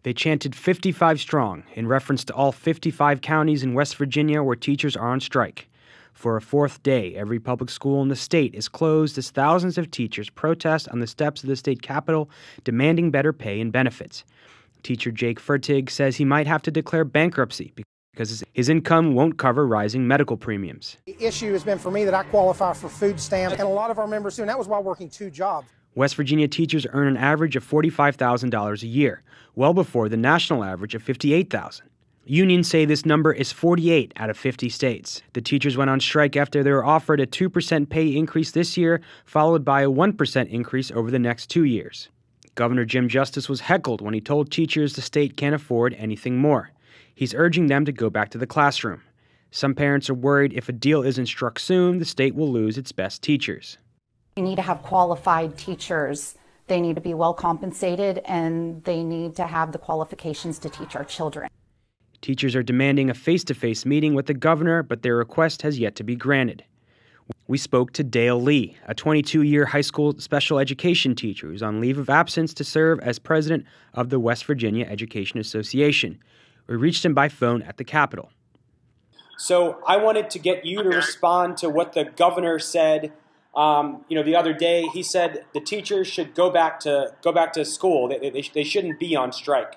They chanted 55 strong in reference to all 55 counties in West Virginia where teachers are on strike. For a fourth day, every public school in the state is closed as thousands of teachers protest on the steps of the state capitol, demanding better pay and benefits. Teacher Jake Fertig says he might have to declare bankruptcy because his income won't cover rising medical premiums. The issue has been for me that I qualify for food stamps, and a lot of our members do, and that was while working 2 jobs. West Virginia teachers earn an average of $45,000 a year, well before the national average of $58,000. Unions say this number is 48 out of 50 states. The teachers went on strike after they were offered a 2% pay increase this year, followed by a 1% increase over the next 2 years. Governor Jim Justice was heckled when he told teachers the state can't afford anything more. He's urging them to go back to the classroom. Some parents are worried if a deal isn't struck soon, the state will lose its best teachers. We need to have qualified teachers. They need to be well compensated, and they need to have the qualifications to teach our children. Teachers are demanding a face-to-face meeting with the governor, but their request has yet to be granted. We spoke to Dale Lee, a 22-year high school special education teacher who's on leave of absence to serve as president of the West Virginia Education Association. We reached him by phone at the Capitol. So I wanted to get you to respond to what the governor said. The other day, he said the teachers should go back to school. They shouldn't be on strike.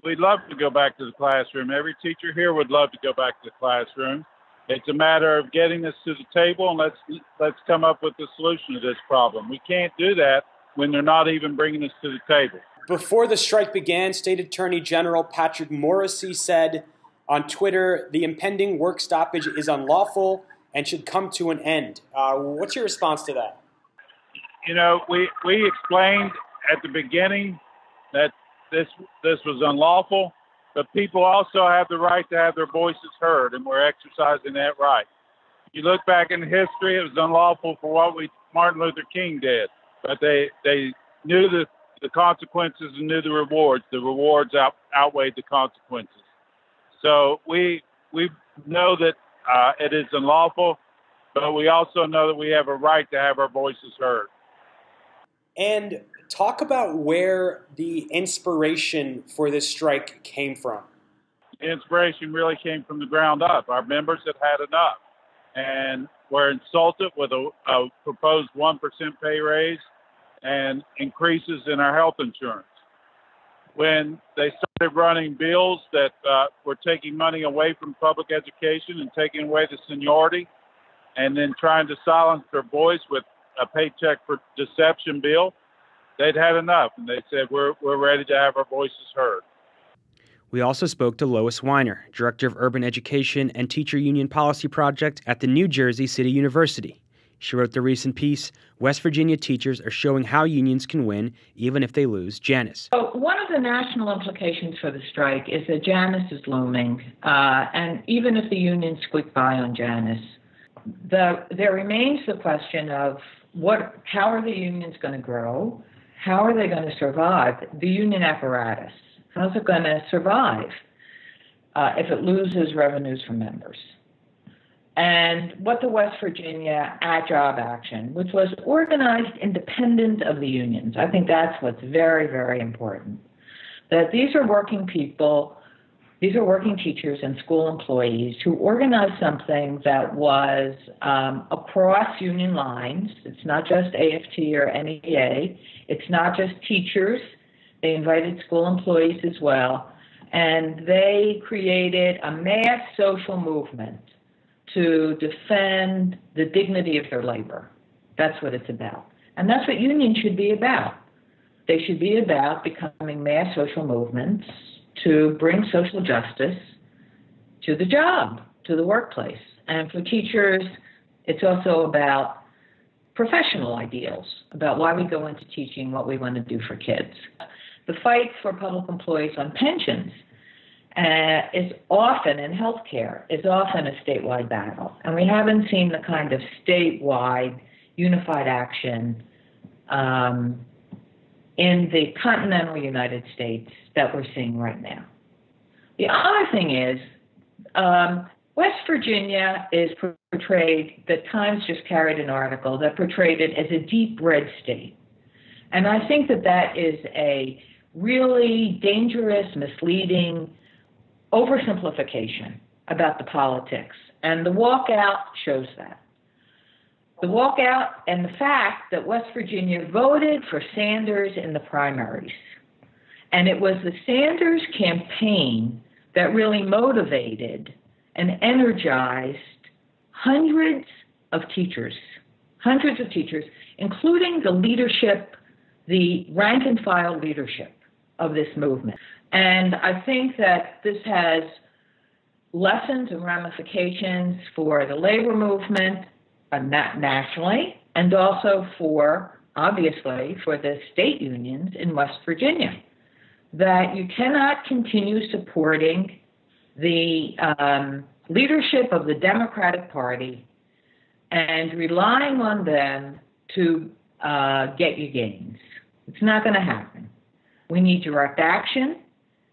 We'd love to go back to the classroom. Every teacher here would love to go back to the classroom. It's a matter of getting us to the table, and let's come up with a solution to this problem. We can't do that when they're not even bringing us to the table. Before the strike began, State Attorney General Patrick Morrisey said on Twitter, the impending work stoppage is unlawful and should come to an end. What's your response to that? We explained at the beginning that this was unlawful, but people also have the right to have their voices heard, and we're exercising that right. You look back in history, it was unlawful for what Martin Luther King did, but they knew the consequences and knew the rewards. The rewards outweighed the consequences. So we know that it is unlawful, but we also know that we have a right to have our voices heard. And talk about where the inspiration for this strike came from. The inspiration really came from the ground up. Our members had had enough and were insulted with a proposed 1% pay raise and increases in our health insurance. When they started running bills that were taking money away from public education and taking away the seniority, and then trying to silence their voice with a paycheck for deception bill, they'd had enough, and they said, we're ready to have our voices heard. We also spoke to Lois Weiner, Director of Urban Education and Teacher Union Policy Project at the New Jersey City University. She wrote the recent piece, West Virginia Teachers Are Showing How Unions Can Win Even If They Lose Janus. So one of the national implications for the strike is that Janus is looming, and even if the unions squeak by on Janus, there remains the question of how are the unions going to grow? How are they going to survive? The union apparatus, how's it going to survive if it loses revenues from members? And what the West Virginia at-job action, which was organized independent of the unions, I think that's what's very, very important. That these are working people, these are working teachers and school employees who organized something that was across union lines. It's not just AFT or NEA. It's not just teachers. They invited school employees as well. And they created a mass social movement to defend the dignity of their labor. That's what it's about. And that's what unions should be about. They should be about becoming mass social movements to bring social justice to the job, to the workplace. And for teachers, it's also about professional ideals, about why we go into teaching, what we want to do for kids. The fight for public employees on pensions is often, in healthcare, is often a statewide battle. And we haven't seen the kind of statewide unified action in the continental United States that we're seeing right now. The other thing is, West Virginia is portrayed, the Times just carried an article that portrayed it as a deep red state. And I think that is a really dangerous, misleading oversimplification about the politics. And the walkout shows that. The walkout and the fact that West Virginia voted for Sanders in the primaries. And it was the Sanders campaign that really motivated and energized hundreds of teachers, including the leadership, the rank and file leadership of this movement. And I think that this has lessons and ramifications for the labor movement nationally, and also obviously, for the state unions in West Virginia, that you cannot continue supporting the leadership of the Democratic Party and relying on them to get you gains. It's not going to happen. We need direct action,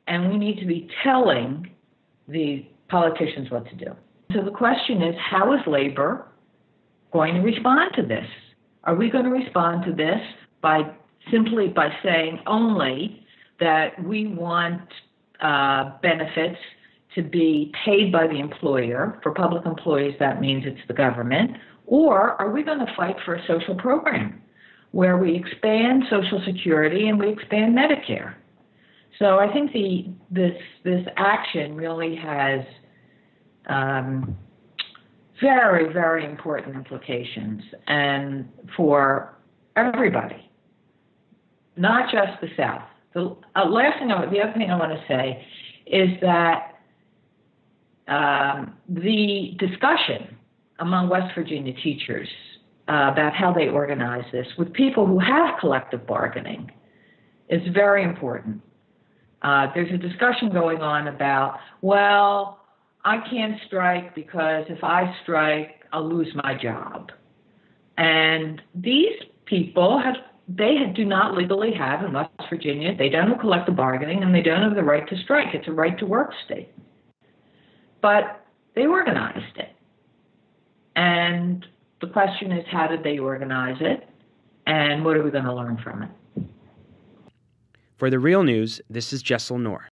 and we need to be telling the politicians what to do. So the question is, how is labor going to respond to this? Are we going to respond to this simply by saying only that we want benefits to be paid by the employer? For public employees, that means it's the government. Or are we going to fight for a social program where we expand Social Security and we expand Medicare? So I think this action really has very, very important implications, and for everybody, not just the South. The other thing I want to say is that the discussion among West Virginia teachers about how they organize this with people who have collective bargaining is very important. There's a discussion going on about, well, I can't strike because if I strike, I'll lose my job. And these people do not legally have in West Virginia, they don't have collective bargaining, and they don't have the right to strike. It's a right to work state. But they organized it. And the question is, how did they organize it? And what are we going to learn from it? For The Real News, this is Jessel Noor.